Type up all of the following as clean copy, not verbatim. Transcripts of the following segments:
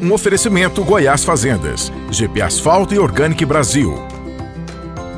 Um oferecimento Goiás Fazendas, GP Asfalto e Organic Brasil.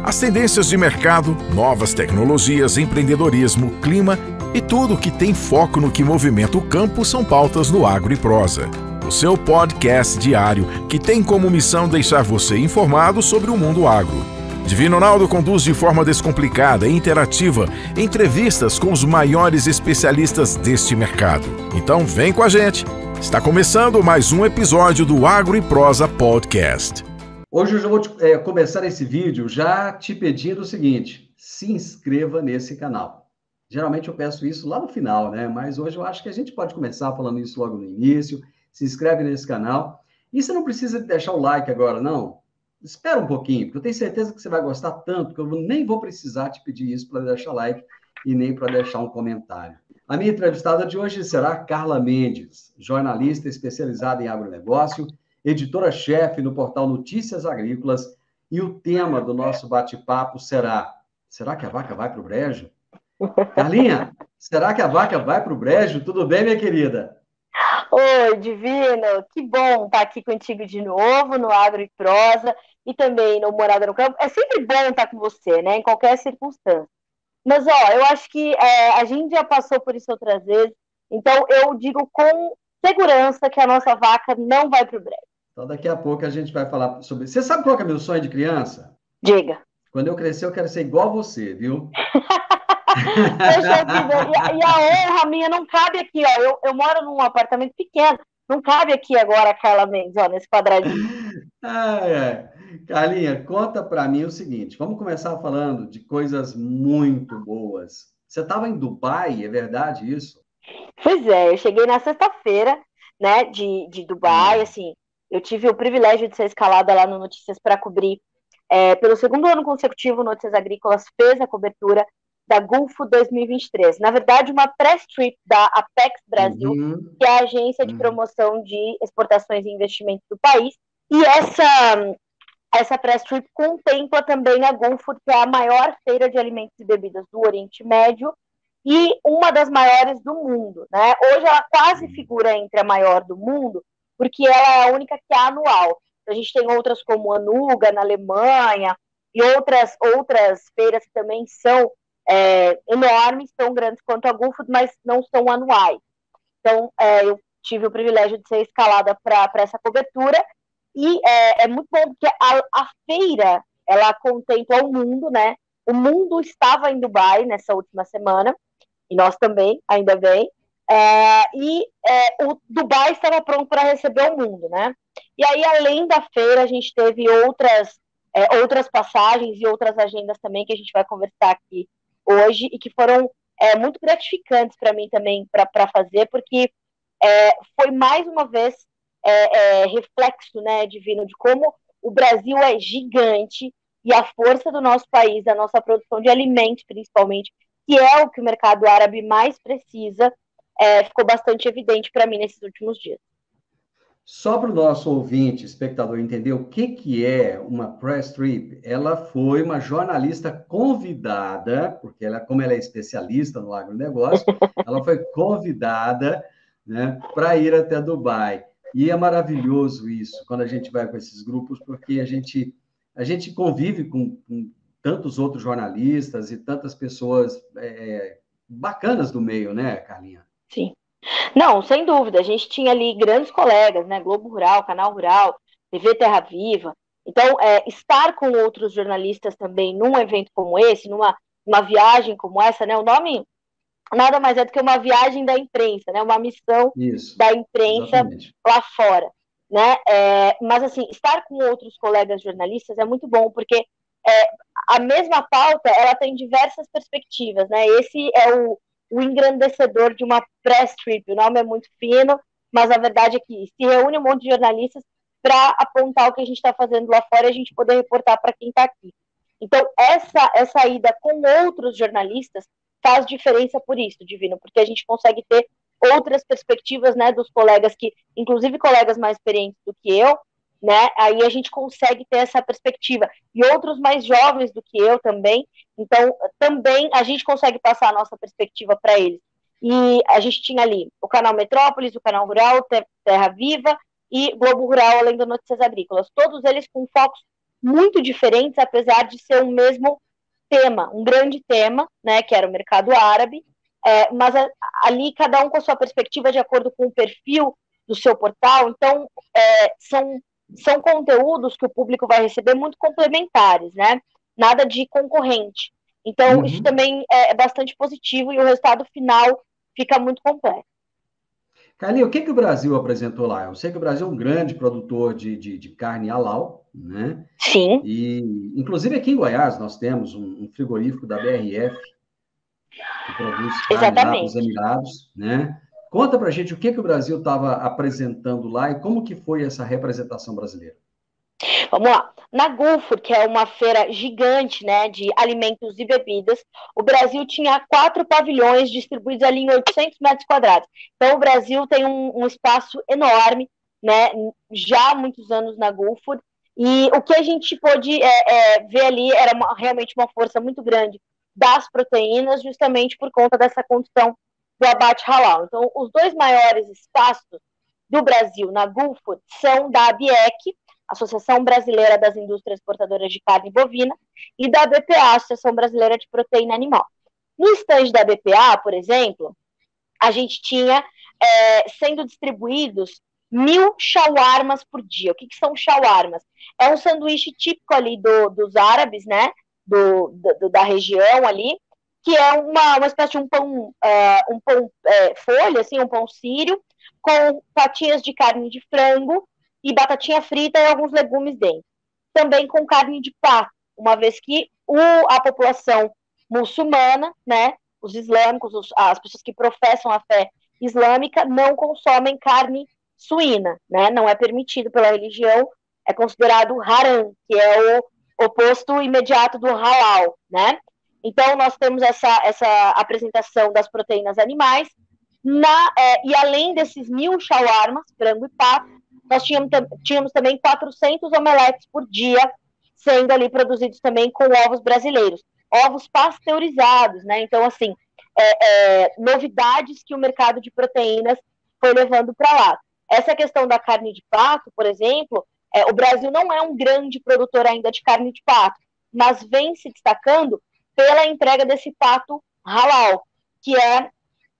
As tendências de mercado, novas tecnologias, empreendedorismo, clima e tudo que tem foco no que movimenta o campo são pautas no Agro e Prosa. O seu podcast diário que tem como missão deixar você informado sobre o mundo agro. Divino Ronaldo conduz de forma descomplicada e interativa entrevistas com os maiores especialistas deste mercado. Então vem com a gente! Está começando mais um episódio do Agro e Prosa Podcast. Hoje eu já vou começar esse vídeo já te pedindo o seguinte: se inscreva nesse canal. Geralmente eu peço isso lá no final, né? Mas hoje eu acho que a gente pode começar falando isso logo no início. Se inscreve nesse canal. E você não precisa deixar o like agora, não. Espera um pouquinho, porque eu tenho certeza que você vai gostar tanto que eu nem vou precisar te pedir isso para deixar like e nem para deixar um comentário. A minha entrevistada de hoje será Carla Mendes, jornalista especializada em agronegócio, editora-chefe no portal Notícias Agrícolas, e o tema do nosso bate-papo será que a vaca vai para o brejo? Carlinha, será que a vaca vai para o brejo? Tudo bem, minha querida? Oi, Divino, que bom estar aqui contigo de novo no Agro e Prosa e também no Morada no Campo. É sempre bom estar com você, né, em qualquer circunstância. Mas, eu acho que a gente já passou por isso outras vezes, então eu digo com segurança que a nossa vaca não vai para o brejo. Então, daqui a pouco a gente vai falar sobre... Você sabe qual que é meu sonho de criança? Diga. Quando eu crescer, eu quero ser igual a você, viu? Poxa vida, e a honra minha não cabe aqui, ó. Eu moro num apartamento pequeno, não cabe aqui agora a Carla Mendes, ó, nesse quadradinho. Carlinha, conta para mim o seguinte, vamos começar falando de coisas muito boas. Você estava em Dubai, é verdade isso? Pois é, eu cheguei na sexta-feira, né, de Dubai, assim, eu tive o privilégio de ser escalada lá no Notícias para cobrir, pelo segundo ano consecutivo, Notícias Agrícolas fez a cobertura da Gulfo 2023. Na verdade, uma press trip da Apex Brasil, que é a agência de promoção de exportações e investimentos do país. E essa press trip contempla também a Gulfo, que é a maior feira de alimentos e bebidas do Oriente Médio e uma das maiores do mundo, né? Hoje ela quase figura entre a maior do mundo, porque ela é a única que é anual. A gente tem outras como a Anuga, na Alemanha, e outras feiras que também são enormes, tão grandes quanto a Gulfo, mas não são anuais. Então, eu tive o privilégio de ser escalada para essa cobertura, e é muito bom, porque a feira, ela contempla o mundo, né? O mundo estava em Dubai nessa última semana, e nós também, ainda bem, o Dubai estava pronto para receber o mundo, né? E aí, além da feira, a gente teve outras passagens e outras agendas também que a gente vai conversar aqui hoje e que foram muito gratificantes para mim também para fazer, porque foi mais uma vez reflexo, né, Divino, de como o Brasil é gigante e a força do nosso país, da nossa produção de alimentos principalmente, que é o que o mercado árabe mais precisa, ficou bastante evidente para mim nesses últimos dias. Só para o nosso ouvinte, espectador, entender o que é uma press trip, ela foi uma jornalista convidada, porque como ela é especialista no agronegócio, ela foi convidada, né, para ir até Dubai. E é maravilhoso isso, quando a gente vai com esses grupos, porque a gente convive com tantos outros jornalistas e tantas pessoas bacanas do meio, né, Carlinha? Sim. Não, sem dúvida, a gente tinha ali grandes colegas, né, Globo Rural, Canal Rural, TV Terra Viva, então estar com outros jornalistas também num evento como esse, numa viagem como essa, né, o nome nada mais é do que uma viagem da imprensa, né, uma missão da imprensa exatamente. Lá fora, né, mas assim, estar com outros colegas jornalistas é muito bom, porque a mesma pauta, ela tem diversas perspectivas, né, esse é o engrandecedor de uma press trip. O nome é muito fino, mas a verdade é que se reúne um monte de jornalistas para apontar o que a gente está fazendo lá fora e a gente poder reportar para quem está aqui. Então, essa ida com outros jornalistas faz diferença por isso, Divino, porque a gente consegue ter outras perspectivas, né, dos colegas que, inclusive colegas mais experientes do que eu, né, aí a gente consegue ter essa perspectiva. E outros mais jovens do que eu também, então também a gente consegue passar a nossa perspectiva para eles. E a gente tinha ali o canal Metrópolis, o canal Rural, Terra Viva, e Globo Rural, além das Notícias Agrícolas. Todos eles com focos muito diferentes, apesar de ser um mesmo tema, um grande tema, né, que era o mercado árabe, mas ali cada um com a sua perspectiva de acordo com o perfil do seu portal. Então, são conteúdos que o público vai receber muito complementares, né? Nada de concorrente. Então, isso também é bastante positivo e o resultado final fica muito completo. Carlinhos, o que o Brasil apresentou lá? Eu sei que o Brasil é um grande produtor de carne halal, né? Sim. E, inclusive, aqui em Goiás, nós temos um frigorífico da BRF que produz carne lá para os Emirados, né? Conta pra gente o que o Brasil estava apresentando lá e como que foi essa representação brasileira. Vamos lá. Na Gulfur, que é uma feira gigante, né, de alimentos e bebidas, o Brasil tinha 4 pavilhões distribuídos ali em 800 metros quadrados. Então, o Brasil tem um espaço enorme, né, já há muitos anos na Gulfur, e o que a gente pôde ver ali era realmente uma força muito grande das proteínas, justamente por conta dessa condição do abate halal. Então, os 2 maiores espaços do Brasil na Gulfur são da ABIEC, Associação Brasileira das Indústrias Exportadoras de Carne Bovina, e da BPA, Associação Brasileira de Proteína Animal. No estande da BPA, por exemplo, a gente tinha sendo distribuídos 1.000 shawarmas por dia. O que são shawarmas? É um sanduíche típico ali dos árabes, né? Da região ali, que é uma espécie de um pão folha, assim, um pão sírio, com fatias de carne de frango e batatinha frita e alguns legumes dentro. Também com carne de pato, uma vez que a população muçulmana, né, os islâmicos, as pessoas que professam a fé islâmica, não consomem carne suína, né, não é permitido pela religião, é considerado haram, que é o oposto imediato do halal, né. Então, nós temos essa apresentação das proteínas animais, e além desses 1.000 shawarmas, frango e pato, nós tínhamos também 400 omeletes por dia, sendo ali produzidos também com ovos brasileiros. Ovos pasteurizados, né? Então, assim, novidades que o mercado de proteínas foi levando para lá. Essa questão da carne de pato, por exemplo, o Brasil não é um grande produtor ainda de carne de pato, mas vem se destacando pela entrega desse pato halal, que é,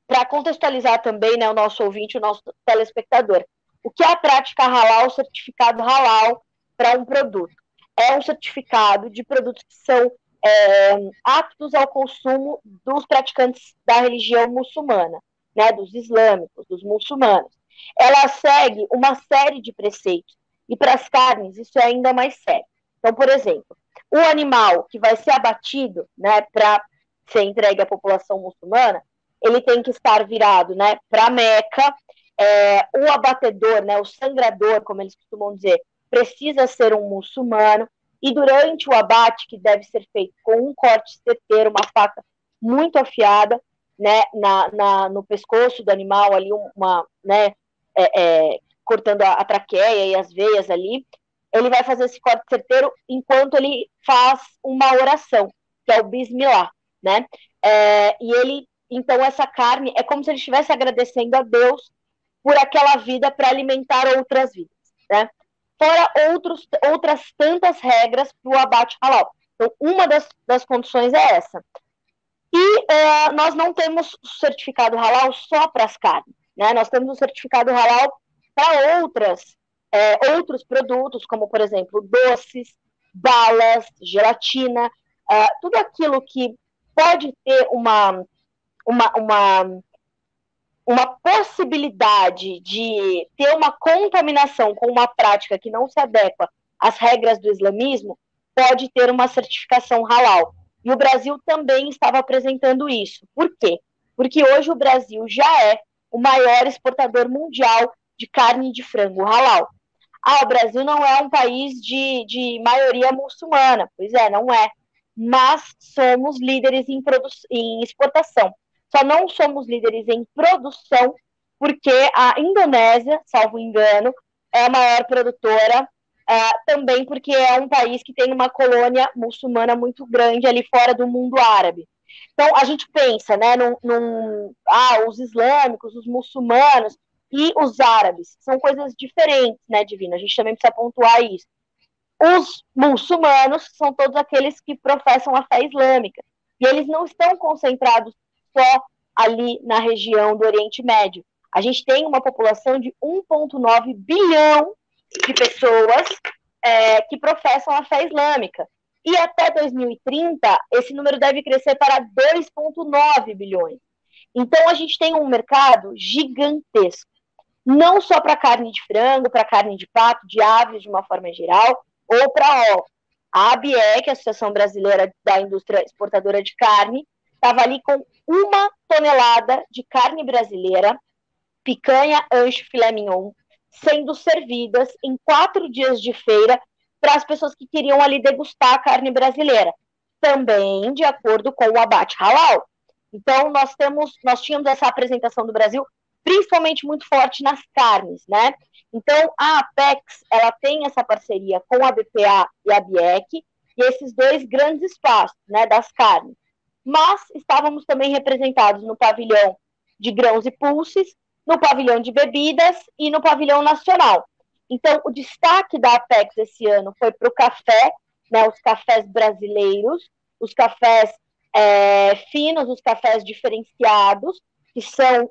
para contextualizar também, né, o nosso ouvinte, o nosso telespectador, o que é a prática halal, o certificado halal para um produto? É um certificado de produtos que são aptos ao consumo dos praticantes da religião muçulmana, né, dos islâmicos, dos muçulmanos. Ela segue uma série de preceitos, e para as carnes isso é ainda mais sério. Então, por exemplo, o animal que vai ser abatido, né, para ser entregue à população muçulmana, ele tem que estar virado, né, para Meca. O abatedor, né, o sangrador, como eles costumam dizer, precisa ser um muçulmano, e durante o abate, que deve ser feito com um corte certeiro, uma faca muito afiada, né, no pescoço do animal, ali, cortando a traqueia e as veias ali, ele vai fazer esse corte certeiro enquanto ele faz uma oração, que é o Bismillah, né, então essa carne é como se ele estivesse agradecendo a Deus por aquela vida para alimentar outras vidas, né? Fora outras tantas regras para o abate halal. Então, uma das condições é essa. E nós não temos certificado halal só para as carnes, né? Nós temos um certificado halal para outros produtos, como, por exemplo, doces, balas, gelatina, tudo aquilo que pode ter uma possibilidade de ter uma contaminação com uma prática que não se adequa às regras do islamismo, pode ter uma certificação halal. E o Brasil também estava apresentando isso. Por quê? Porque hoje o Brasil já é o maior exportador mundial de carne de frango halal. O Brasil não é um país de maioria muçulmana. Pois é, não é. Mas somos líderes em exportação. Só não somos líderes em produção, porque a Indonésia, salvo engano, é a maior produtora, também porque é um país que tem uma colônia muçulmana muito grande ali fora do mundo árabe. Então, a gente pensa, né, os islâmicos, os muçulmanos, e os árabes. São coisas diferentes, né, Divina? A gente também precisa pontuar isso. Os muçulmanos são todos aqueles que professam a fé islâmica. E eles não estão concentrados só ali na região do Oriente Médio. A gente tem uma população de 1,9 bilhão de pessoas que professam a fé islâmica. E até 2030, esse número deve crescer para 2,9 bilhões. Então, a gente tem um mercado gigantesco. Não só para carne de frango, para carne de pato, de aves de uma forma geral, ou para ovos. A ABEC, a Associação Brasileira da Indústria Exportadora de Carne, estava ali com 1 tonelada de carne brasileira, picanha, ancho, filé mignon, sendo servidas em 4 dias de feira para as pessoas que queriam ali degustar a carne brasileira, também de acordo com o abate halal. Então, nós tínhamos essa apresentação do Brasil, principalmente muito forte nas carnes, né? Então, a Apex, ela tem essa parceria com a BPA e a BIEC, e esses dois grandes espaços, né, das carnes. Mas estávamos também representados no pavilhão de grãos e pulses, no pavilhão de bebidas e no pavilhão nacional. Então, o destaque da Apex esse ano foi para o café, né, os cafés brasileiros, os cafés finos, os cafés diferenciados, que são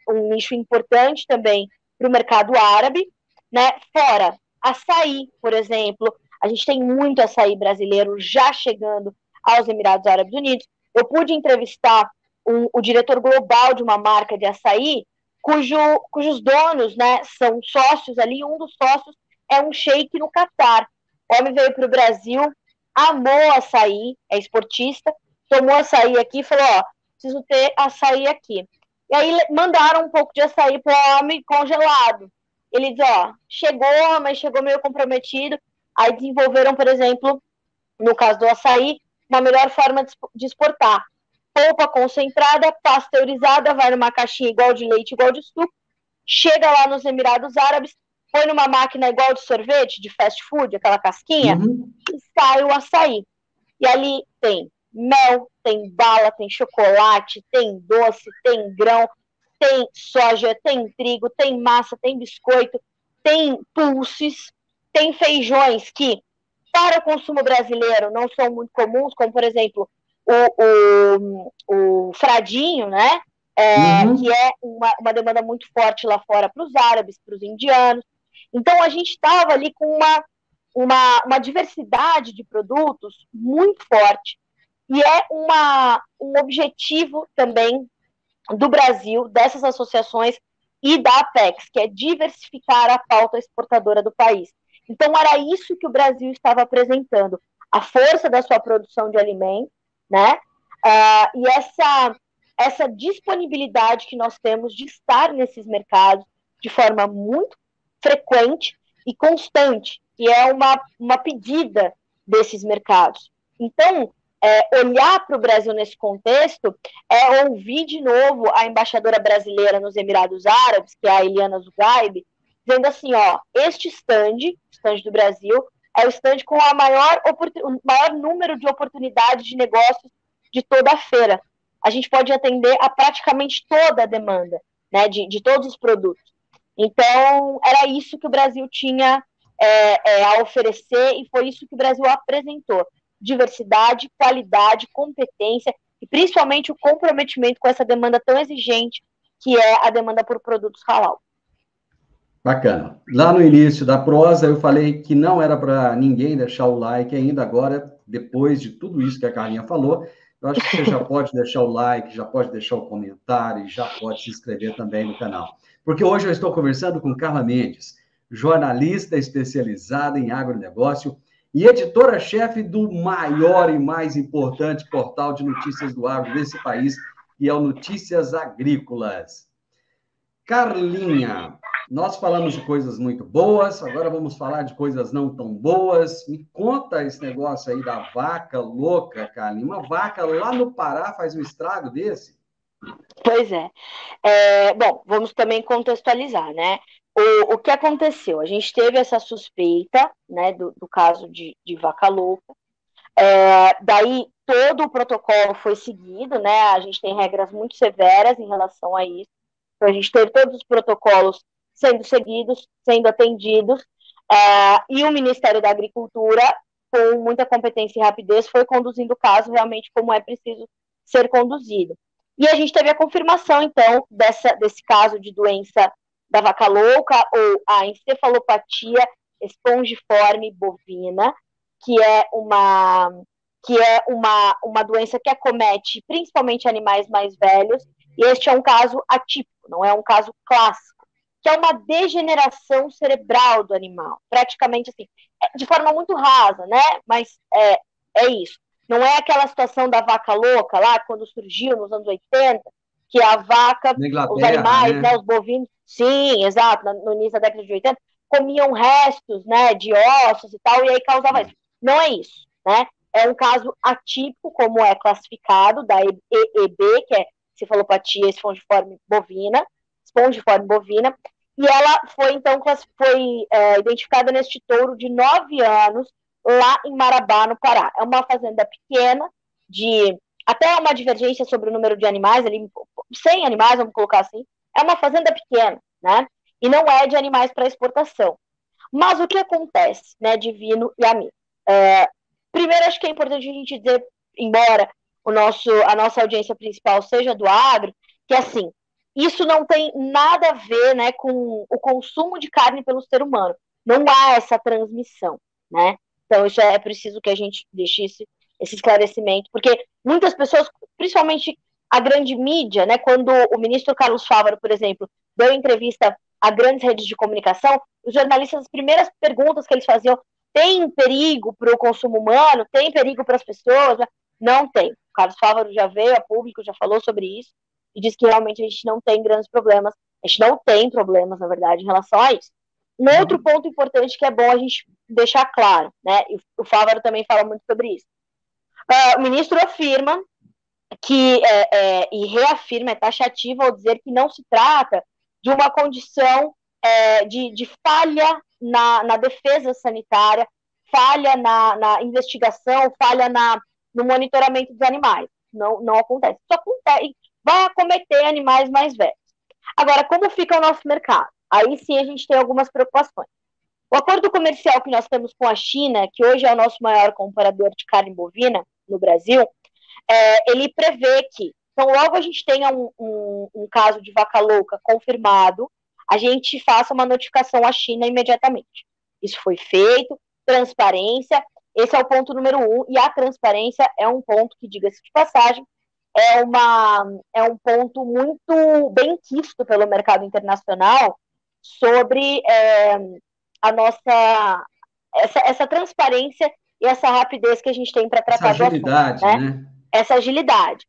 um nicho importante também para o mercado árabe, né? Fora açaí, por exemplo, a gente tem muito açaí brasileiro já chegando aos Emirados Árabes Unidos. Eu pude entrevistar o diretor global de uma marca de açaí, cujos donos, né, são sócios ali, um dos sócios é um sheik no Catar. O homem veio para o Brasil, amou açaí, é esportista, tomou açaí aqui e falou, preciso ter açaí aqui. E aí mandaram um pouco de açaí para o homem congelado. Ele diz, chegou, mas chegou meio comprometido. Aí desenvolveram, por exemplo, no caso do açaí, uma melhor forma de exportar. Polpa concentrada, pasteurizada, vai numa caixinha igual de leite, igual de suco, chega lá nos Emirados Árabes, põe numa máquina igual de sorvete, de fast food, aquela casquinha, e sai o açaí. E ali tem mel, tem bala, tem chocolate, tem doce, tem grão, tem soja, tem trigo, tem massa, tem biscoito, tem pulses, tem feijões que, para o consumo brasileiro, não são muito comuns, como, por exemplo, o fradinho, né? Que é uma demanda muito forte lá fora para os árabes, para os indianos. Então, a gente estava ali com uma diversidade de produtos muito forte. E é um objetivo também do Brasil, dessas associações e da Apex, que é diversificar a pauta exportadora do país. Então, era isso que o Brasil estava apresentando, a força da sua produção de alimentos, né? E essa disponibilidade que nós temos de estar nesses mercados de forma muito frequente e constante, que é uma pedida desses mercados. Então, olhar para o Brasil nesse contexto é ouvir de novo a embaixadora brasileira nos Emirados Árabes, que é a Eliana Zugaib, dizendo assim, este stand do Brasil, é o stand com o maior número de oportunidades de negócios de toda a feira. A gente pode atender a praticamente toda a demanda, né, de todos os produtos. Então, era isso que o Brasil tinha a oferecer e foi isso que o Brasil apresentou. Diversidade, qualidade, competência e principalmente o comprometimento com essa demanda tão exigente que é a demanda por produtos halal. Bacana. Lá no início da prosa, eu falei que não era para ninguém deixar o like ainda. Agora, depois de tudo isso que a Carlinha falou, eu acho que você já pode deixar o like, já pode deixar o comentário e já pode se inscrever também no canal. Porque hoje eu estou conversando com Carla Mendes, jornalista especializada em agronegócio e editora-chefe do maior e mais importante portal de notícias do agro desse país, que é o Notícias Agrícolas. Carlinha, nós falamos de coisas muito boas, agora vamos falar de coisas não tão boas. Me conta esse negócio aí da vaca louca, Carlinha. Uma vaca lá no Pará faz um estrago desse? Pois é. Bom, vamos também contextualizar, né? O que aconteceu? A gente teve essa suspeita, né, do caso de vaca louca. Daí todo o protocolo foi seguido, né? A gente tem regras muito severas em relação a isso. Então, a gente teve todos os protocolos sendo seguidos, sendo atendidos, e o Ministério da Agricultura, com muita competência e rapidez, foi conduzindo o caso realmente como é preciso ser conduzido. E a gente teve a confirmação, então, desse caso de doença da vaca louca, ou a encefalopatia espongiforme bovina, que é uma doença que acomete principalmente animais mais velhos, e este é um caso atípico, não é um caso clássico, que é uma degeneração cerebral do animal, praticamente assim, de forma muito rasa, né? Mas é isso. Não é aquela situação da vaca louca lá, quando surgiu nos anos 80, que a vaca, os animais, né, os bovinos, sim, exato, no início da década de 80, comiam restos, né, de ossos e tal, e aí causava isso. Não é isso, né? É um caso atípico, como é classificado, da EEB, que é encefalopatia espongiforme bovina, e ela foi, então, identificada neste touro de 9 anos, lá em Marabá, no Pará. É uma fazenda pequena, até uma divergência sobre o número de animais, ali, 100 animais, vamos colocar assim. É uma fazenda pequena, né? E não é de animais para exportação. Mas o que acontece, né, Divino e amigo? Primeiro, acho que é importante a gente dizer, embora a nossa audiência principal seja do agro, que, assim, isso não tem nada a ver, né, com o consumo de carne pelo ser humano. Não há essa transmissão, né? Então, isso é preciso que a gente deixe esse esclarecimento, porque muitas pessoas, principalmente a grande mídia, né, quando o ministro Carlos Fávaro, por exemplo, deu entrevista a grandes redes de comunicação, os jornalistas, as primeiras perguntas que eles faziam: tem perigo para o consumo humano? Tem perigo para as pessoas? Não tem. O Carlos Fávaro já veio a público, já falou sobre isso, e diz que realmente a gente não tem grandes problemas. A gente não tem problemas, na verdade, em relação a isso. Um outro ponto importante que é bom a gente deixar claro, né? E o Fávaro também fala muito sobre isso. O ministro afirma e reafirma, é taxativo ao dizer que não se trata de uma condição de falha na defesa sanitária, falha na investigação, falha no monitoramento dos animais. Não acontece. Isso acontece, vai acometer animais mais velhos. Agora, como fica o nosso mercado? Aí sim a gente tem algumas preocupações. O acordo comercial que nós temos com a China, que hoje é o nosso maior comprador de carne bovina no Brasil, ele prevê que, então, logo a gente tenha um caso de vaca louca confirmado, a gente faça uma notificação à China imediatamente. Isso foi feito, transparência, esse é o ponto número 1, e a transparência é um ponto que, diga-se de passagem, é um ponto muito bem quisto pelo mercado internacional sobre essa transparência e essa rapidez que a gente tem para tratar do assunto. Essa agilidade, né? Essa agilidade.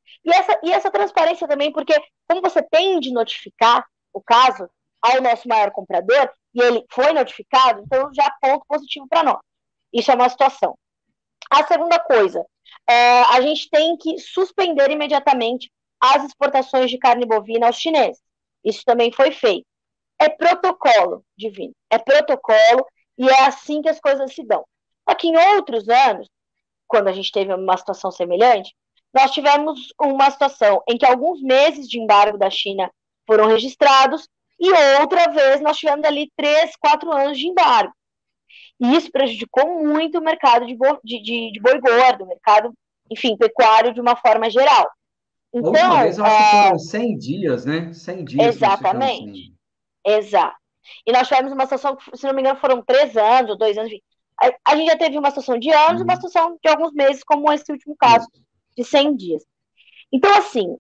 E essa transparência também, porque como você tem de notificar o caso ao nosso maior comprador, e ele foi notificado, então já é ponto positivo para nós. Isso é uma situação. A segunda coisa, a gente tem que suspender imediatamente as exportações de carne bovina aos chineses. Isso também foi feito. É protocolo, Divino. É protocolo, e é assim que as coisas se dão. Só que em outros anos, quando a gente teve uma situação semelhante, nós tivemos uma situação em que alguns meses de embargo da China foram registrados, e outra vez nós tivemos ali 3, 4 anos de embargo. E isso prejudicou muito o mercado de boi gordo, o mercado, enfim, pecuário de uma forma geral. Então, a última vez eu acho que foram 100 dias, né? 100 dias. Exatamente. Exato. E nós tivemos uma situação, se não me engano, foram 3 anos ou 2 anos. A gente já teve uma situação de anos e uma situação de alguns meses, como esse último caso, de 100 dias. Então, assim,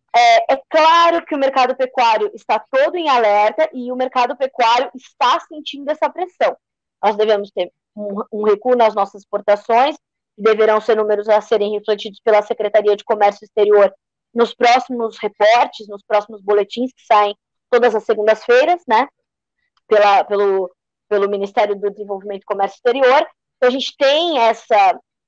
é claro que o mercado pecuário está todo em alerta e o mercado pecuário está sentindo essa pressão. Nós devemos ter um recuo nas nossas exportações, que deverão ser números a serem refletidos pela Secretaria de Comércio Exterior nos próximos reportes, nos próximos boletins que saem todas as segundas-feiras, né, pelo Ministério do Desenvolvimento e Comércio Exterior. Então, a gente tem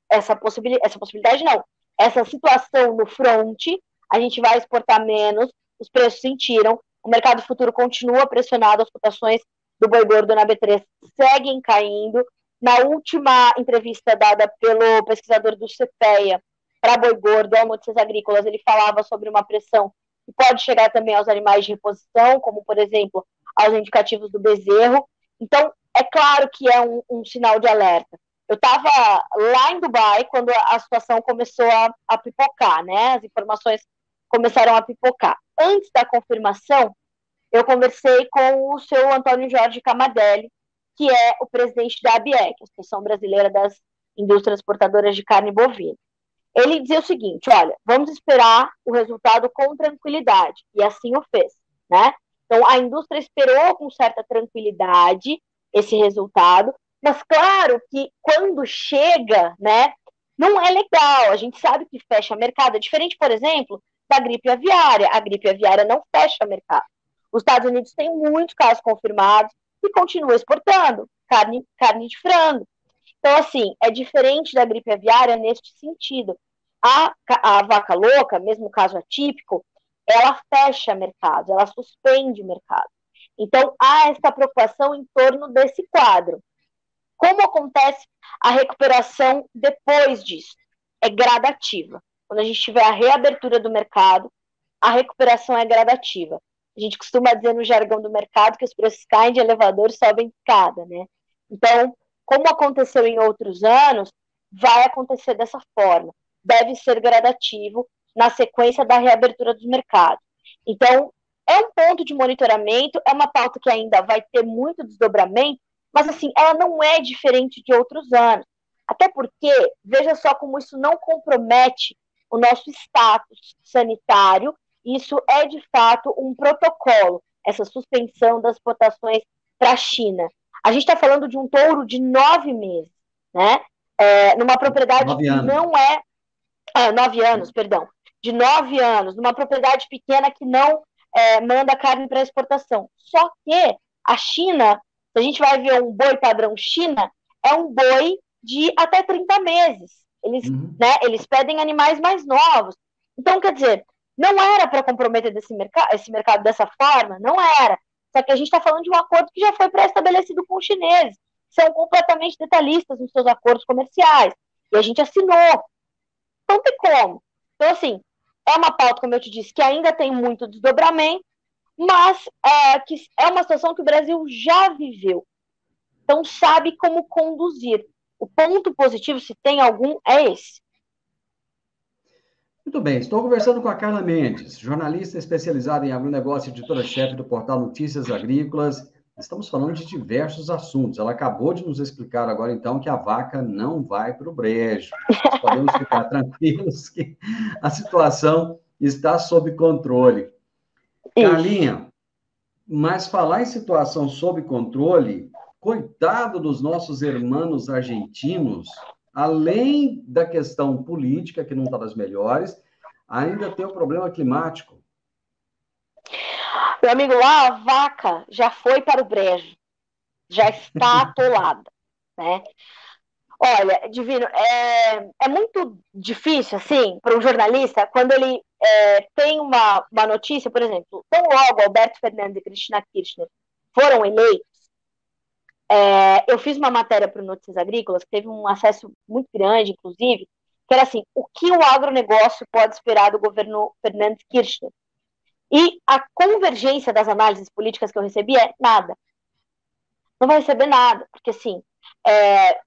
essa possibilidade, não, essa situação no fronte, a gente vai exportar menos, os preços sentiram, o mercado futuro continua pressionado, as cotações do boi gordo na B3 seguem caindo. Na última entrevista dada pelo pesquisador do CPEA para boi gordo, ao Notícias Agrícolas, ele falava sobre uma pressão e pode chegar também aos animais de reposição, como, por exemplo, aos indicativos do bezerro. Então, é claro que é um sinal de alerta. Eu estava lá em Dubai quando a situação começou a pipocar, né? As informações começaram a pipocar. Antes da confirmação, eu conversei com o seu Antônio Jorge Camadelli, que é o presidente da ABEC, Associação Brasileira das Indústrias Exportadoras de Carne Bovina. Ele dizia o seguinte, olha, vamos esperar o resultado com tranquilidade, e assim o fez, né? Então, a indústria esperou com certa tranquilidade esse resultado, mas claro que quando chega, né, não é legal, a gente sabe que fecha mercado, é diferente, por exemplo, da gripe aviária. A gripe aviária não fecha mercado. Os Estados Unidos têm muitos casos confirmados e continua exportando carne de frango. Então, assim, é diferente da gripe aviária neste sentido. A vaca louca, mesmo caso atípico, ela fecha mercado, ela suspende mercado. Então, há essa preocupação em torno desse quadro. Como acontece a recuperação depois disso? É gradativa. Quando a gente tiver a reabertura do mercado, a recuperação é gradativa. A gente costuma dizer no jargão do mercado que os preços caem de elevador e sobem de escada, né? Então, como aconteceu em outros anos, vai acontecer dessa forma. Deve ser gradativo na sequência da reabertura dos mercados. Então, é um ponto de monitoramento, é uma pauta que ainda vai ter muito desdobramento, mas, assim, ela não é diferente de outros anos. Até porque, veja só como isso não compromete o nosso status sanitário. Isso é, de fato, um protocolo, essa suspensão das exportações para a China. A gente está falando de um touro de 9 meses, né? Numa propriedade que não é... 9 anos, perdão. De 9 anos, numa propriedade pequena que não manda carne para exportação. Só que a China, se a gente vai ver um boi padrão China, é um boi de até 30 meses. Eles pedem animais mais novos. Então, quer dizer, não era para comprometer esse mercado dessa forma, não era. Só que a gente está falando de um acordo que já foi pré-estabelecido com os chineses. São completamente detalhistas nos seus acordos comerciais. E a gente assinou. Não tem como. Então, assim, é uma pauta, como eu te disse, que ainda tem muito desdobramento, mas que é uma situação que o Brasil já viveu. Então, sabe como conduzir. O ponto positivo, se tem algum, é esse. Muito bem, estou conversando com a Carla Mendes, jornalista especializada em agronegócio e editora-chefe do portal Notícias Agrícolas. Estamos falando de diversos assuntos. Ela acabou de nos explicar agora, então, que a vaca não vai para o brejo. Nós podemos ficar tranquilos que a situação está sob controle. Carlinha, mas falar em situação sob controle, coitado dos nossos irmãos argentinos, além da questão política, que não está das melhores, ainda tem o problema climático. Meu amigo, lá a vaca já foi para o brejo, já está atolada, né? Olha, Divino, é muito difícil, assim, para um jornalista, quando ele tem uma notícia, por exemplo, tão logo Alberto Fernandes e Cristina Kirchner foram eleitos, eu fiz uma matéria para o Notícias Agrícolas, que teve um acesso muito grande, inclusive, que era assim, o que o agronegócio pode esperar do governo Fernandes Kirchner? E a convergência das análises políticas que eu recebi é nada. Não vai receber nada, porque assim,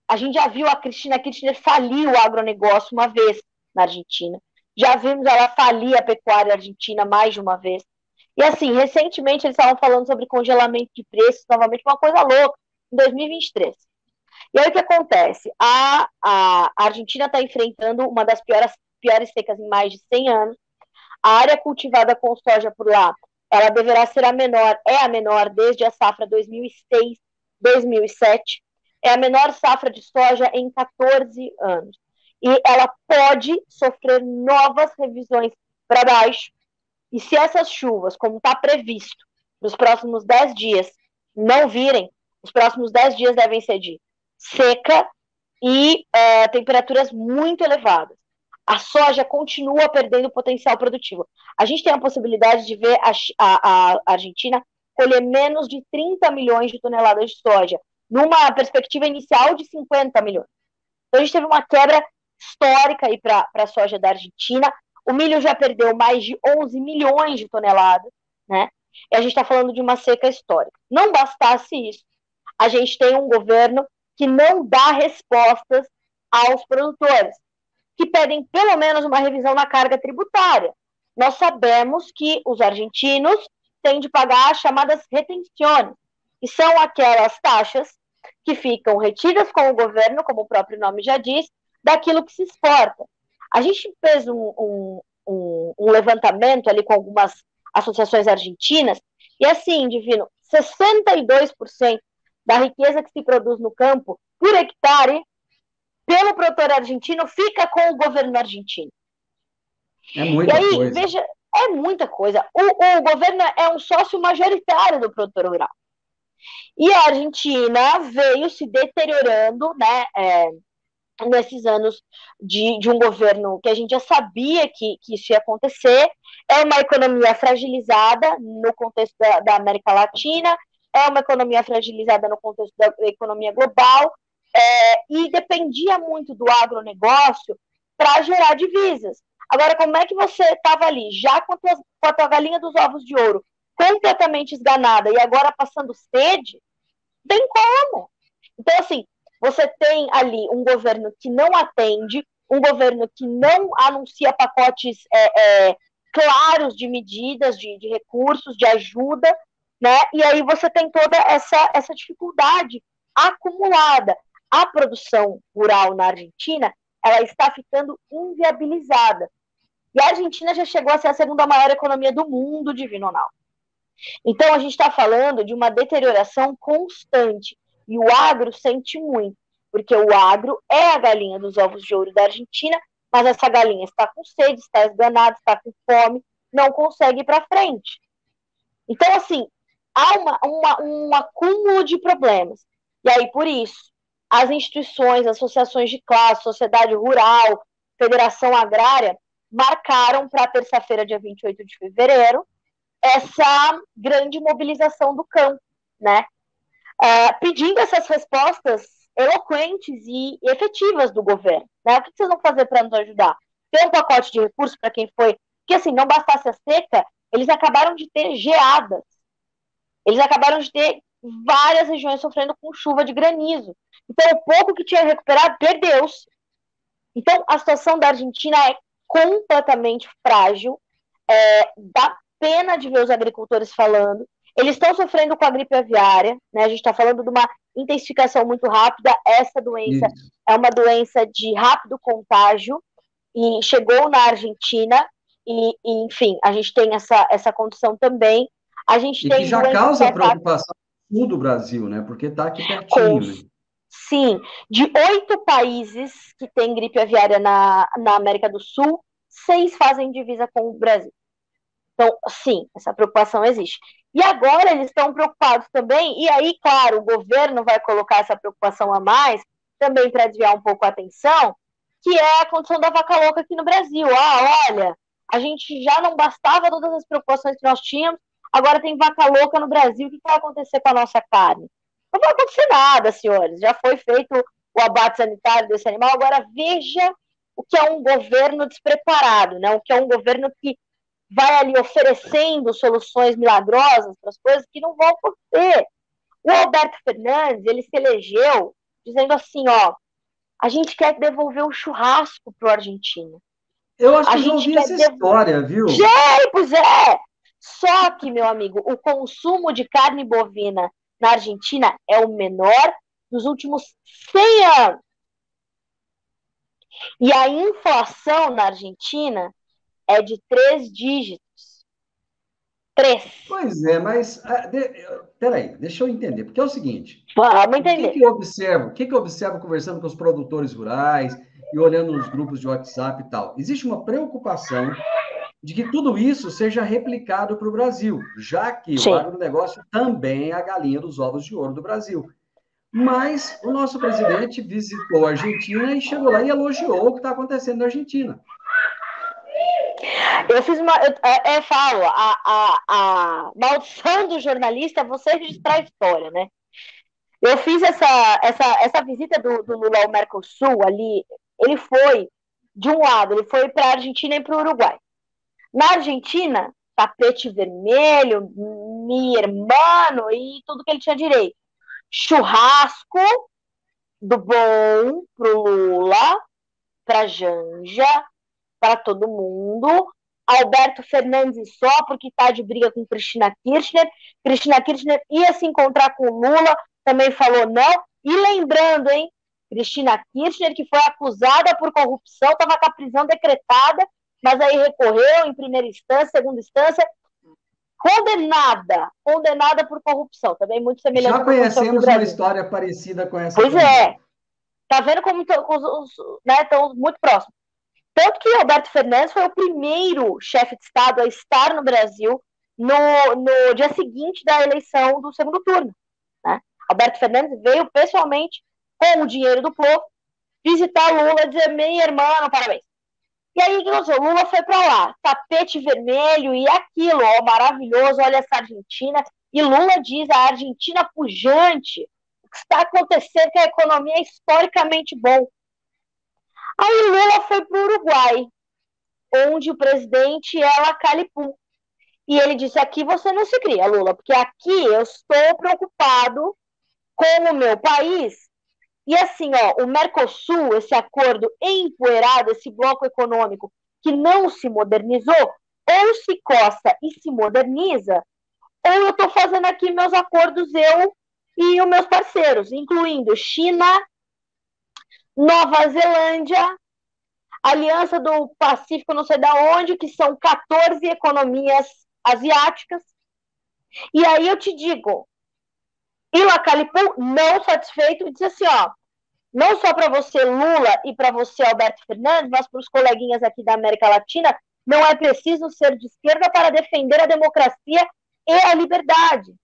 a gente já viu a Cristina Kirchner falir o agronegócio uma vez na Argentina. Já vimos ela falir a pecuária argentina mais de uma vez. E assim, recentemente eles estavam falando sobre congelamento de preços, novamente uma coisa louca, em 2023. E aí o que acontece? A Argentina está enfrentando uma das piores secas em mais de 100 anos. A área cultivada com soja por lá, ela deverá ser a menor desde a safra 2006-2007. É a menor safra de soja em 14 anos. E ela pode sofrer novas revisões para baixo. E se essas chuvas, como está previsto, nos próximos 10 dias, não virem, os próximos 10 dias devem ser de seca e temperaturas muito elevadas. A soja continua perdendo potencial produtivo. A gente tem a possibilidade de ver a Argentina colher menos de 30 milhões de toneladas de soja, numa perspectiva inicial de 50 milhões. Então, a gente teve uma quebra histórica para a soja da Argentina. O milho já perdeu mais de 11 milhões de toneladas, né? E a gente está falando de uma seca histórica. Não bastasse isso, a gente tem um governo que não dá respostas aos produtores, que pedem pelo menos uma revisão na carga tributária. Nós sabemos que os argentinos têm de pagar as chamadas retenções, que são aquelas taxas que ficam retidas com o governo, como o próprio nome já diz, daquilo que se exporta. A gente fez um levantamento ali com algumas associações argentinas, e assim, Divino, 62% da riqueza que se produz no campo por hectare, pelo produtor argentino, fica com o governo argentino. É muita e aí, coisa. Veja, é muita coisa. O governo é um sócio majoritário do produtor rural. E a Argentina veio se deteriorando, né, nesses anos de um governo que a gente já sabia que isso ia acontecer. É uma economia fragilizada no contexto da América Latina, é uma economia fragilizada no contexto da economia global, e dependia muito do agronegócio para gerar divisas. Agora, como é que você estava ali, já com a tua galinha dos ovos de ouro, completamente esganada, e agora passando sede? Tem como. Então, assim, você tem ali um governo que não atende, um governo que não anuncia pacotes claros de medidas, de recursos, de ajuda, né? E aí você tem toda essa dificuldade acumulada. A produção rural na Argentina, ela está ficando inviabilizada. E a Argentina já chegou a ser a segunda maior economia do mundo, Divino Ronaldo. Então, a gente está falando de uma deterioração constante. E o agro sente muito, porque o agro é a galinha dos ovos de ouro da Argentina, mas essa galinha está com sede, está esganada, está com fome, não consegue ir para frente. Então, assim, há um acúmulo de problemas. E aí, por isso, as instituições, associações de classe, sociedade rural, federação agrária, marcaram para a terça-feira, dia 28 de fevereiro, essa grande mobilização do campo, né? Pedindo essas respostas eloquentes e efetivas do governo. Né? O que vocês vão fazer para nos ajudar? Ter um pacote de recursos para quem foi... Porque, assim, não bastasse a seca, eles acabaram de ter geadas. Eles acabaram de ter várias regiões sofrendo com chuva de granizo. Então, o pouco que tinha recuperado, perdeu-se. Então, a situação da Argentina é completamente frágil. Dá pena de ver os agricultores falando. Eles estão sofrendo com a gripe aviária, né? A gente está falando de uma intensificação muito rápida. Essa doença é uma doença de rápido contágio e chegou na Argentina e enfim, a gente tem essa condição também. A gente tem que já causa preocupação no sul do Brasil, né? Porque está aqui pertinho. Né? Sim, de 8 países que têm gripe aviária na América do Sul, 6 fazem divisa com o Brasil. Então, sim, essa preocupação existe. E agora eles estão preocupados também, e aí, claro, o governo vai colocar essa preocupação a mais, também para desviar um pouco a atenção, que é a condição da vaca louca aqui no Brasil. Olha, a gente já não bastava todas as preocupações que nós tínhamos, agora tem vaca louca no Brasil, o que vai acontecer com a nossa carne? Não vai acontecer nada, senhores. Já foi feito o abate sanitário desse animal, agora veja o que é um governo despreparado, né? O que é um governo que vai ali oferecendo soluções milagrosas para as coisas que não vão acontecer. O Alberto Fernandes, ele se elegeu dizendo assim, a gente quer devolver o churrasco para o argentino. Eu acho que já ouvi essa história, viu? Pois é! Só que, meu amigo, o consumo de carne bovina na Argentina é o menor dos últimos 100 anos. E a inflação na Argentina é de 3 dígitos. 3. Pois é, mas... Peraí, deixa eu entender. Porque é o seguinte... Vamos entender. O que eu observo conversando com os produtores rurais e olhando nos grupos de WhatsApp e tal? Existe uma preocupação de que tudo isso seja replicado para o Brasil, já que o agronegócio também é a galinha dos ovos de ouro do Brasil. Mas o nosso presidente visitou a Argentina e chegou lá e elogiou o que está acontecendo na Argentina. Eu fiz eu falo, a maldição do jornalista é você registrar a história, né? Eu fiz essa visita do Lula ao Mercosul ali, ele foi de um lado, ele foi para a Argentina e para o Uruguai. Na Argentina, tapete vermelho, mi hermano e tudo que ele tinha direito. Churrasco do bom pro Lula, pra Janja, para todo mundo. Alberto Fernandes só porque tá de briga com Cristina Kirchner. Cristina Kirchner ia se encontrar com o Lula, também falou não. E lembrando, hein, Cristina Kirchner, que foi acusada por corrupção, estava com a prisão decretada, mas aí recorreu em primeira instância, segunda instância, condenada por corrupção, também muito semelhante Já à corrupção do conhecemos uma Brasil. história parecida com essa. Pois também. é. Tá vendo como estão muito próximos. Tanto que Alberto Fernandes foi o primeiro chefe de Estado a estar no Brasil no dia seguinte da eleição do segundo turno. Né? Alberto Fernandes veio pessoalmente, com o dinheiro do povo, visitar Lula e dizer: meu irmão, parabéns. E aí, o que aconteceu? Lula foi para lá, tapete vermelho e aquilo, ó, maravilhoso, olha essa Argentina. E Lula diz: a Argentina pujante, o que está acontecendo, que a economia é historicamente bom. Aí Lula foi para o Uruguai, onde o presidente é Lacalipu. E ele disse: aqui você não se cria, Lula, porque aqui eu estou preocupado com o meu país. E assim, ó, o Mercosul, esse acordo empoeirado, esse bloco econômico que não se modernizou, ou se coça e se moderniza, ou eu estou fazendo aqui meus acordos, eu e os meus parceiros, incluindo China, Nova Zelândia, Aliança do Pacífico, não sei de onde, que são 14 economias asiáticas. E aí eu te digo, e Lacalipu, não satisfeito, disse assim, ó, não só para você, Lula, e para você, Alberto Fernandes, mas para os coleguinhas aqui da América Latina, não é preciso ser de esquerda para defender a democracia e a liberdade.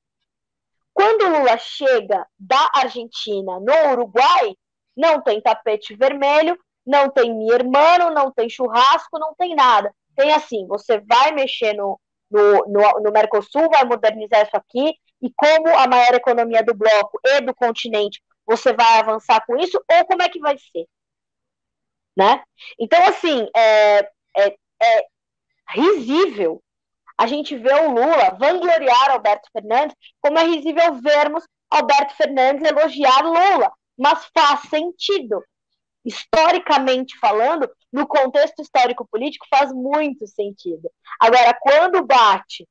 Quando Lula chega da Argentina no Uruguai, não tem tapete vermelho, não tem mi hermano, não tem churrasco, não tem nada. Tem assim, você vai mexer no Mercosul, vai modernizar isso aqui, e como a maior economia do bloco e do continente, você vai avançar com isso, ou como é que vai ser? Né? Então, assim, é risível a gente vê o Lula vangloriar Alberto Fernandes, como é risível vermos Alberto Fernandes elogiar Lula, mas faz sentido. Historicamente falando, no contexto histórico-político, faz muito sentido. Agora, quando bate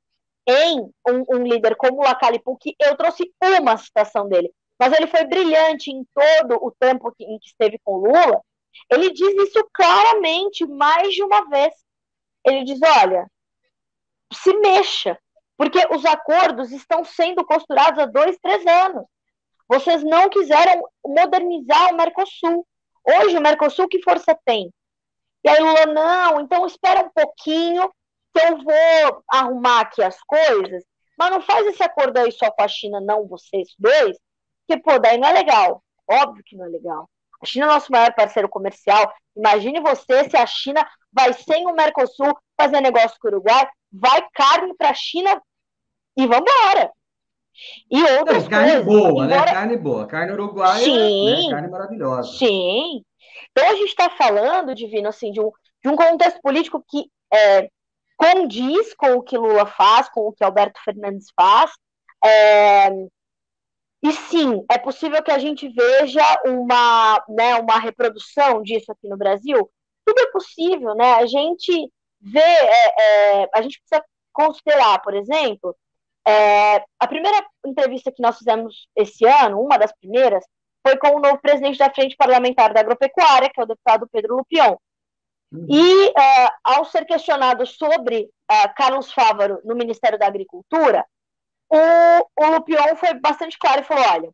em um líder como o Lacalipu, que eu trouxe uma citação dele, mas ele foi brilhante em todo o tempo em que esteve com Lula, ele diz isso claramente, mais de uma vez. Ele diz, olha, se mexa, porque os acordos estão sendo costurados há 2, 3 anos. Vocês não quiseram modernizar o Mercosul. Hoje o Mercosul, que força tem? E aí Lula, não, então espera um pouquinho que eu vou arrumar aqui as coisas, mas não faz esse acordo aí só com a China, não, vocês dois, que, pô, daí não é legal. Óbvio que não é legal. A China é nosso maior parceiro comercial. Imagine você se a China vai sem o Mercosul fazer negócio com o Uruguai, vai carne para a China e vambora. E outras carne coisas. Boa, embora... né? Carne boa. Carne uruguaia, sim, né? Carne maravilhosa. Sim. Então a gente está falando, Divino, assim, de um contexto político que condiz com o que Lula faz, com o que Alberto Fernandes faz. E sim, é possível que a gente veja uma reprodução disso aqui no Brasil. Tudo é possível, né? A gente vê, a gente precisa considerar, por exemplo, a primeira entrevista que nós fizemos esse ano, uma das primeiras, foi com o novo presidente da Frente Parlamentar da Agropecuária, que é o deputado Pedro Lupion. E, ao ser questionado sobre Carlos Fávaro no Ministério da Agricultura, o Lupion foi bastante claro e falou, olha,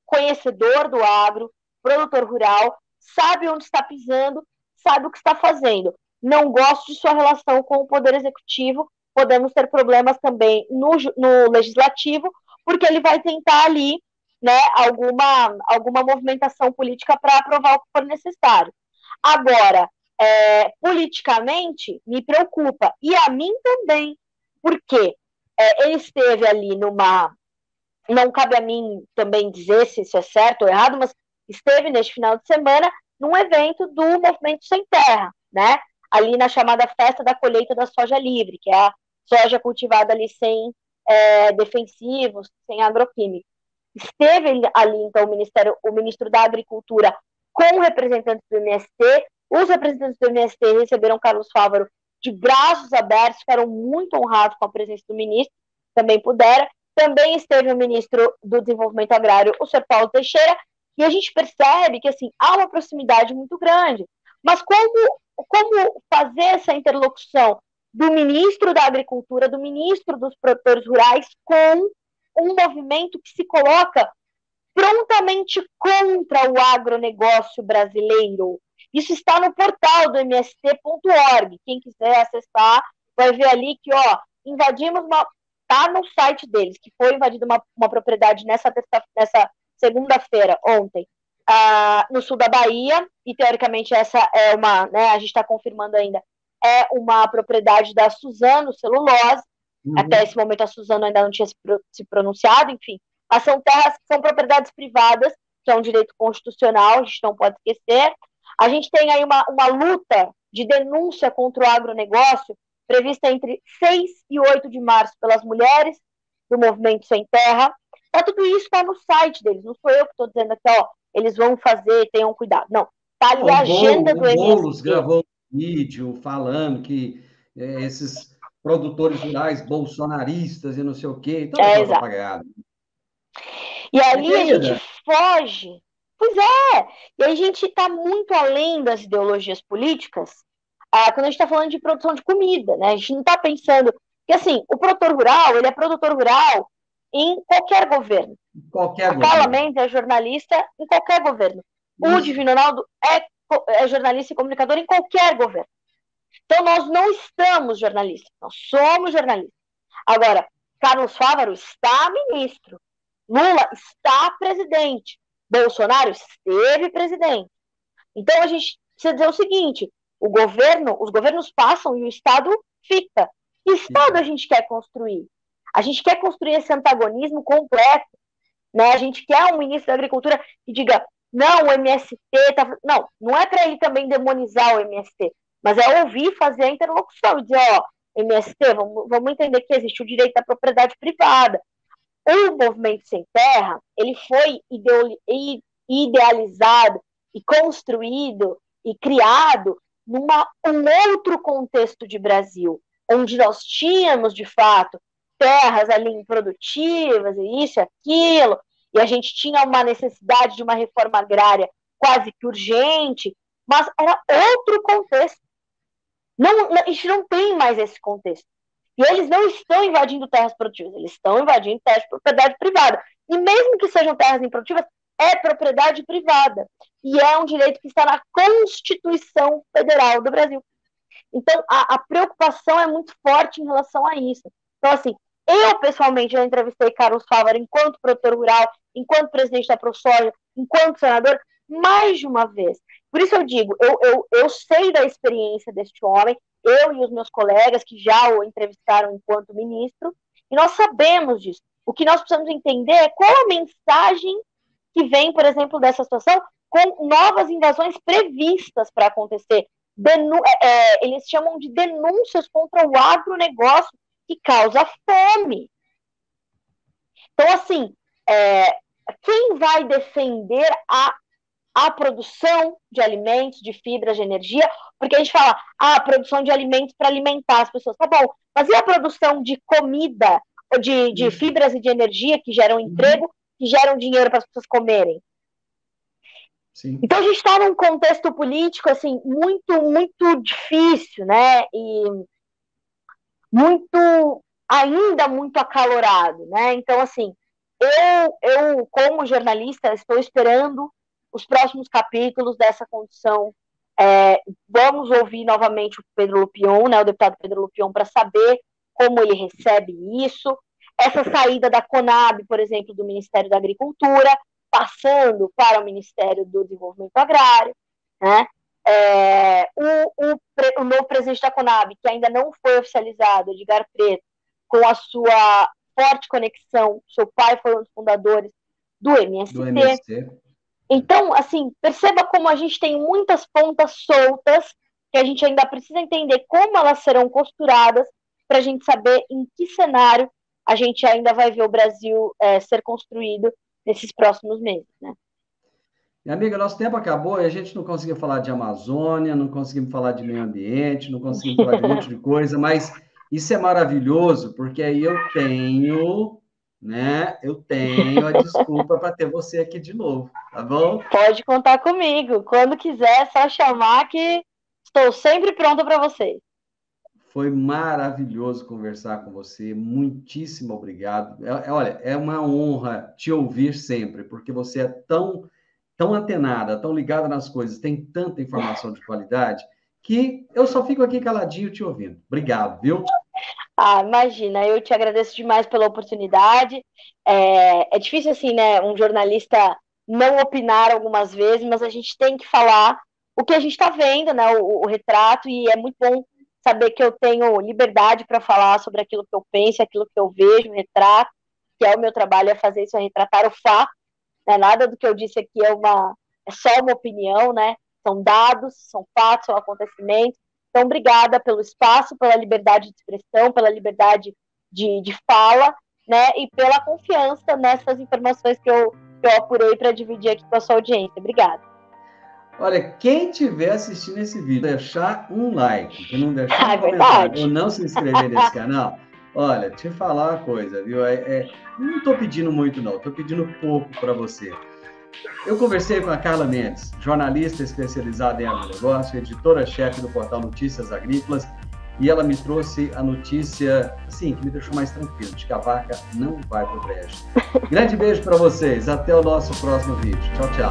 conhecedor do agro, produtor rural, sabe onde está pisando, sabe o que está fazendo. Não gosto de sua relação com o Poder Executivo, podemos ter problemas também no Legislativo, porque ele vai tentar ali, né, alguma movimentação política para aprovar o que for necessário. Agora, politicamente, me preocupa, e a mim também, porque ele esteve ali não cabe a mim também dizer se isso é certo ou errado, mas esteve neste final de semana num evento do Movimento Sem Terra, né? Ali na chamada Festa da Colheita da Soja Livre, que é a soja cultivada ali sem defensivos, sem agroquímicos. Esteve ali, então, o ministro da Agricultura com representantes do MST. Os representantes do MST receberam Carlos Fávaro de braços abertos, ficaram muito honrados com a presença do ministro, também puderam. Também esteve o ministro do Desenvolvimento Agrário, o Sr. Paulo Teixeira, e a gente percebe que assim, há uma proximidade muito grande. Mas como fazer essa interlocução do ministro da Agricultura, do ministro dos produtores rurais, com um movimento que se coloca prontamente contra o agronegócio brasileiro? Isso está no portal do mst.org. Quem quiser acessar vai ver ali que, invadimos está no site deles, que foi invadida uma propriedade nessa segunda-feira, ontem, no sul da Bahia, e teoricamente essa é uma, né, a gente está confirmando ainda, é uma propriedade da Suzano Celulose. Até esse momento a Suzano ainda não tinha se pronunciado, enfim. Mas são terras que são propriedades privadas, que é um direito constitucional, a gente não pode esquecer. A gente tem aí uma luta de denúncia contra o agronegócio prevista entre 6 e 8 de março pelas mulheres do Movimento Sem Terra. Tudo isso está no site deles, não sou eu que estou dizendo aqui, eles vão fazer, tenham cuidado. Não, está ali a agenda do MST. O Boulos gravou um vídeo falando que esses produtores rurais bolsonaristas e não sei o quê, toda aquela propaganda. E ali a gente foge. Pois é, e a gente está muito além das ideologias políticas quando a gente está falando de produção de comida, né? A gente não está pensando... Porque, assim, o produtor rural, ele é produtor rural em qualquer governo. A Carla Mendes é jornalista em qualquer governo. Isso. O Divino Ronaldo é jornalista e comunicador em qualquer governo. Então, nós não estamos jornalistas, nós somos jornalistas. Agora, Carlos Fávaro está ministro, Lula está presidente, Bolsonaro esteve presidente. Então, a gente precisa dizer o seguinte, os governos passam e o Estado fica. Que Estado a gente quer construir? A gente quer construir esse antagonismo completo, né? A gente quer um ministro da Agricultura que diga, não, o MST... Não é para ele também demonizar o MST, mas é ouvir, fazer a interlocução e dizer, MST, vamos entender que existe o direito da propriedade privada. O Movimento Sem Terra, ele foi idealizado e construído e criado num outro contexto de Brasil, onde nós tínhamos, de fato, terras ali improdutivas, e isso e aquilo, e a gente tinha uma necessidade de uma reforma agrária quase que urgente, mas era outro contexto. A gente não tem mais esse contexto. E eles não estão invadindo terras produtivas, eles estão invadindo terras de propriedade privada. E mesmo que sejam terras improdutivas, é propriedade privada. E é um direito que está na Constituição Federal do Brasil. Então, a preocupação é muito forte em relação a isso. Então, assim, eu, pessoalmente, já entrevistei Carlos Fávaro enquanto produtor rural, enquanto presidente da ProSoja, enquanto senador, mais de uma vez. Por isso eu digo, eu sei da experiência deste homem, eu e os meus colegas que já o entrevistaram enquanto ministro, e nós sabemos disso. O que nós precisamos entender é qual a mensagem que vem, por exemplo, dessa situação, com novas invasões previstas para acontecer. Eles chamam de denúncias contra o agronegócio que causa fome. Então, assim, quem vai defender a produção de alimentos, de fibras, de energia? Porque a gente fala, a produção de alimentos para alimentar as pessoas. Tá bom, mas e a produção de comida, de fibras e de energia que geram emprego, que geram dinheiro para as pessoas comerem? Sim. Então a gente está num contexto político assim, muito, muito difícil, né? E ainda muito acalorado, né? Então, assim, eu como jornalista, estou esperando os próximos capítulos dessa condição. Vamos ouvir novamente o Pedro Lupion, né, o deputado Pedro Lupion, para saber como ele recebe isso. Essa saída da Conab, por exemplo, do Ministério da Agricultura, passando para o Ministério do Desenvolvimento Agrário, né? O novo presidente da Conab, que ainda não foi oficializado, Edgar Preto, com a sua forte conexão, seu pai foi um dos fundadores do MST. Então, assim, perceba como a gente tem muitas pontas soltas que a gente ainda precisa entender como elas serão costuradas para a gente saber em que cenário a gente ainda vai ver o Brasil ser construído nesses próximos meses, né? Minha amiga, nosso tempo acabou e a gente não conseguiu falar de Amazônia, não conseguimos falar de meio ambiente, não conseguimos falar de um monte de coisa, mas isso é maravilhoso, porque aí eu tenho a desculpa para ter você aqui de novo, tá bom? Pode contar comigo. Quando quiser, é só chamar que estou sempre pronta para você. Foi maravilhoso conversar com você. Muitíssimo obrigado. Olha, é uma honra te ouvir sempre, porque você é tão antenada, tão ligada nas coisas, tem tanta informação de qualidade, que eu só fico aqui caladinho te ouvindo. Obrigado, viu? Ah, imagina, eu te agradeço demais pela oportunidade. É difícil, assim, né, um jornalista não opinar algumas vezes, mas a gente tem que falar o que a gente está vendo, né, o retrato, e é muito bom saber que eu tenho liberdade para falar sobre aquilo que eu penso, aquilo que eu vejo, o retrato, que é o meu trabalho, é fazer isso, é retratar o fato, né, nada do que eu disse aqui é só uma opinião, né, são dados, são fatos, são acontecimentos. Então, obrigada pelo espaço, pela liberdade de expressão, pela liberdade de fala, né, e pela confiança nessas informações que eu apurei para dividir aqui com a sua audiência. Obrigada. Olha, quem estiver assistindo esse vídeo, deixar um like, que não deixar um comentário, ou não se inscrever nesse canal, olha, te falar uma coisa, viu? Não estou pedindo muito, não, estou pedindo pouco para você. Eu conversei com a Carla Mendes, jornalista especializada em agronegócio, editora-chefe do portal Notícias Agrícolas, e ela me trouxe a notícia, assim, que me deixou mais tranquilo, de que a vaca não vai para o brejo. Grande beijo para vocês, até o nosso próximo vídeo. Tchau, tchau.